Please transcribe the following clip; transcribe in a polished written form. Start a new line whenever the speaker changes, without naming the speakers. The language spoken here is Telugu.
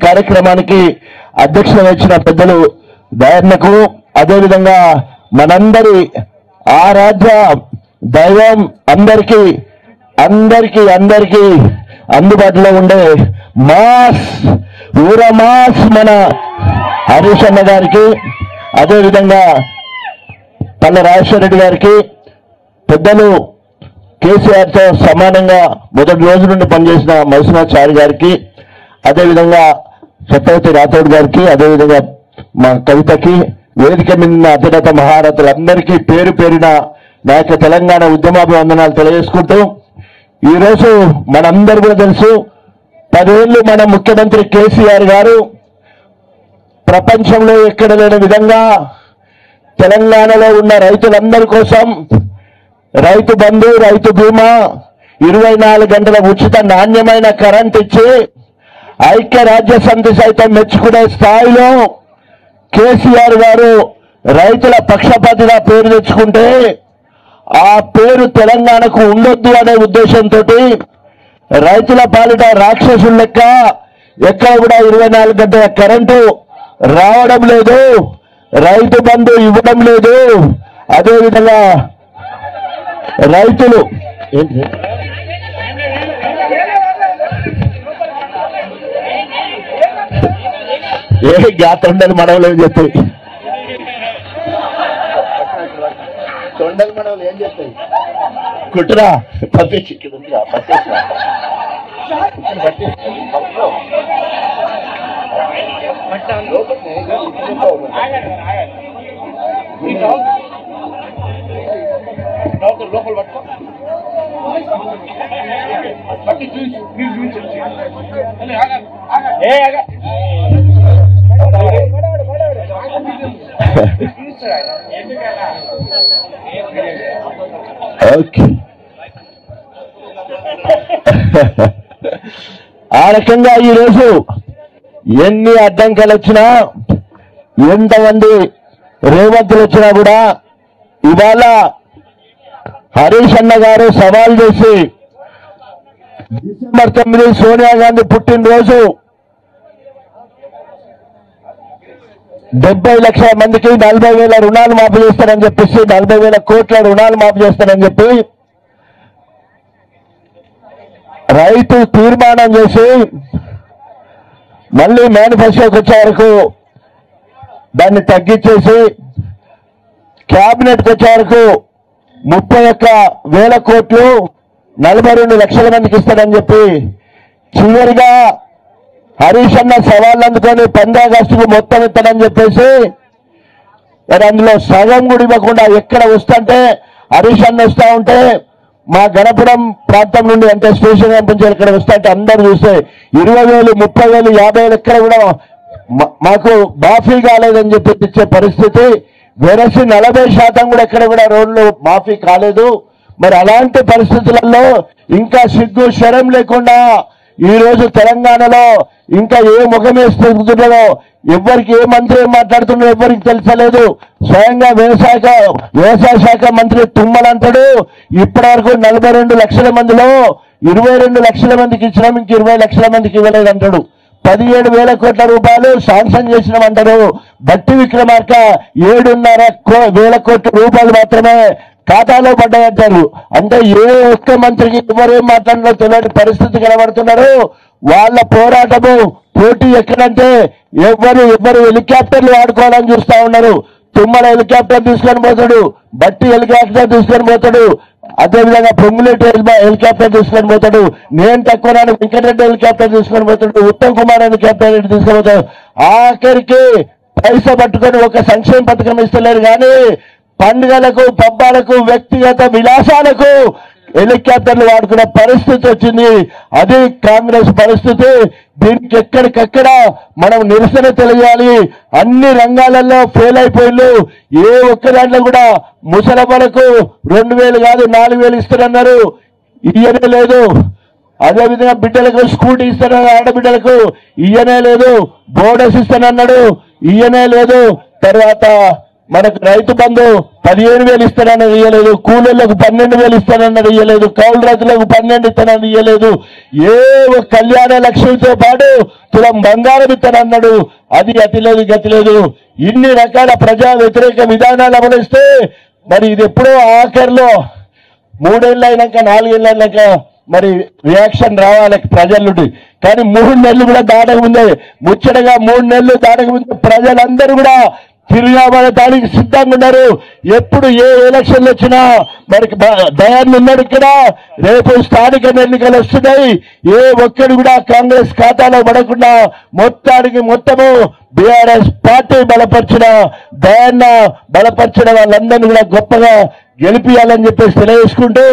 కార్యక్రమానికి అధ్యక్షత వహించిన పెద్దలు దయన్నకు, అదేవిధంగా మనందరి ఆరాధ్య దైవం అందరికీ అందరికీ అందరికీ అందుబాటులో ఉండే మాస్ ఊర మాస్ మన హరీష్ అన్న గారికి, అదేవిధంగా పల్ల రాజేశ్వర రెడ్డి గారికి, పెద్దలు కేసీఆర్తో సమానంగా మొదటి రోజు నుండి పనిచేసిన మైసూరాచారి గారికి, అదేవిధంగా సత్యవతి రాథోడ్ గారికి, అదేవిధంగా మా కవితకి, వేదిక మీద అతిరథ మహారథులందరికీ పేరు పేరిన నా యొక్క తెలంగాణ ఉద్యమాభివందనాలు తెలియజేసుకుంటూ, ఈరోజు మనందరూ కూడా తెలుసు 10 ఏళ్ళు మన ముఖ్యమంత్రి కేసీఆర్ గారు ప్రపంచంలో ఎక్కడ లేని విధంగా తెలంగాణలో ఉన్న రైతులందరి కోసం రైతు బంధు, రైతు బీమా, 24 గంటల ఉచిత నాణ్యమైన కరెంట్ ఇచ్చి ఐక్యరాజ్య సమితి సైతం మెచ్చుకునే స్థాయిలో కేసీఆర్ గారు రైతుల పక్షపాతిగా పేరు తెచ్చుకుంటే ఆ పేరు తెలంగాణకు ఉండొద్దు అనే ఉద్దేశంతో రైతుల పాలిట రాక్షసుల లెక్క ఎక్కడ కూడా 24 గంటల కరెంటు రావడం లేదు, రైతు బంధు ఇవ్వడం లేదు, అదేవిధంగా రైతులు ఏ తొండలు మనవలు ఏం చెప్తాయి, తొండలు మనవలు ఏం చెప్తాయి, కుట్రా పట్టేసి లోపల పట్టుకో ఆ రకంగా ఈరోజు ఎన్ని అడ్డంకాలు వచ్చినా, ఎంతమంది రేవంతులు వచ్చినా కూడా ఇవాళ హరీష్ అన్న గారు సవాల్ చేసి డిసెంబర్ 9 సోనియా గాంధీ పుట్టినరోజు 70 లక్షల మందికి 40,000 రుణాలు మాఫీ చేస్తారని చెప్పేసి 40,000 కోట్ల రుణాలు మాఫీ చేస్తారని చెప్పి రైతు తీర్మానం చేసి మళ్ళీ మేనిఫెస్టోకి వచ్చే వరకు దాన్ని తగ్గించేసి క్యాబినెట్కి వచ్చే వరకు 31,000 కోట్లు 42 లక్షల మందికి ఇస్తారని చెప్పి చివరిగా హరీష్ అన్న సవాళ్ళు అందుకొని 15 ఆగస్టుకు మొత్తం ఇస్తాడని చెప్పేసి మరి అందులో సగం కూడా ఇవ్వకుండా ఎక్కడ వస్తుంటే హరీష్ అన్న వస్తూ ఉంటే మా గణపురం ప్రాంతం నుండి అంటే స్టేషన్ నుంచి ఇక్కడ వస్తుంటే అందరూ చూస్తే 20,000, 30,000, 50,000 ఎక్కడ కూడా మాకు మాఫీ కాలేదని చెప్పి ఇచ్చే పరిస్థితి, వెరసి 40% కూడా ఎక్కడ కూడా రోడ్లు మాఫీ కాలేదు. మరి అలాంటి పరిస్థితులలో ఇంకా సిగ్గు శరం లేకుండా ఈ రోజు తెలంగాణలో ఇంకా ఏ ముఖమే స్థితిలో ఎవరికి ఏ మంత్రి ఏం మాట్లాడుతున్నారో ఎవరికి తెలుసలేదు. స్వయంగా వ్యవసాయ శాఖ మంత్రి తుమ్మల అంటాడు ఇప్పటి వరకు 42 లక్షల మందిలో 22 లక్షల మందికి ఇచ్చినాం, ఇంక 20 లక్షల మందికి ఇవ్వలేదు అంటాడు. 17,000 కోట్ల రూపాయలు శాంక్షన్ చేసినామంటారు. బట్టి విక్రమార్క 7,500 కోట్ల రూపాయలు మాత్రమే ఖాతాలో పడ్డాయంటారు. అంటే ఏ ఒక్క మంత్రికి ఎవరేం మాట్లాడినో తెలియని పరిస్థితి కనబడుతున్నారు. వాళ్ళ పోరాటము పోటీ ఎక్కడంటే ఎవరు హెలికాప్టర్లు వాడుకోవాలని చూస్తా ఉన్నారు. తుమ్మల హెలికాప్టర్ తీసుకొని పోతాడు, బట్టి హెలికాప్టర్ తీసుకొని పోతాడు, అదేవిధంగా పొంగులేటి హెలికాప్టర్ తీసుకొని పోతాడు, నేను తక్కువ వెంకటరెడ్డి హెలికాప్టర్ తీసుకొని పోతాడు, ఉత్తమ్ కుమార్ హెలికాప్టర్ తీసుకొని పోతాడు. ఆఖరికి పైసా పట్టుకొని ఒక సంక్షేమ పథకం ఇస్తలేరు కానీ పండుగలకు, పబ్బాలకు, వ్యక్తిగత విలాసాలకు హెలికాప్టర్లు వాడుకునే పరిస్థితి వచ్చింది. అది కాంగ్రెస్ పరిస్థితి. దీనికి ఎక్కడికక్కడ మనం నిరసన తెలియాలి. అన్ని రంగాలలో ఫెయిల్ అయిపోయిళ్ళు. ఏ ఒక్క దాంట్లో కూడా ముసలమ్మలకు 2,000 కాదు 4,000 ఇస్తారన్నారు, ఇయ్యనే లేదు. అదేవిధంగా బిడ్డలకు స్కూటీ ఇస్తారన్నారు, ఆడబిడ్డలకు ఇయ్యనే లేదు. బోనస్ ఇస్తానన్నాడు, ఇయ్యనే లేదు. తర్వాత మనకు రైతు బంధు 15,000 ఇస్తానన్నది ఇయ్యలేదు, కూలీలకు 12,000 ఇస్తానన్నది ఇయ్యలేదు, కౌలు రైతులకు 12 ఇస్తానని ఇయ్యలేదు. ఏ కళ్యాణ లక్ష్మితో పాటు తులం బంగారం ఇస్తానన్నాడు. అది గతి లేదు, గతి లేదు. ఇన్ని రకాల ప్రజా వ్యతిరేక విధానాలు అమలుస్తే మరి ఇది ఎప్పుడో ఆఖరిలో 3 ఏళ్ళు అయినాక 4 ఏళ్ళు అయినాక మరి రియాక్షన్ రావాలి ప్రజల నుండి. కానీ 3 నెలలు కూడా దాటకముందే, ముచ్చటగా 3 నెలలు దాటకముందే ప్రజలందరూ కూడా తిరిగాబడటానికి సిద్ధంగా ఉన్నారు. ఎప్పుడు ఏ ఎలక్షన్లు వచ్చినా మరి దయాన్ని ఉన్నాడు ఇక్కడ. రేపు స్థానిక ఎన్నికలు వస్తున్నాయి. ఏ ఒక్కడు కూడా కాంగ్రెస్ ఖాతాలో పడకుండా మొత్తము బీఆర్ఎస్ పార్టీ బలపరిచిన దయాన్న బలపరిచిన వాళ్ళందరినీ కూడా గొప్పగా గెలిపియాలని చెప్పేసి తెలియజేసుకుంటూ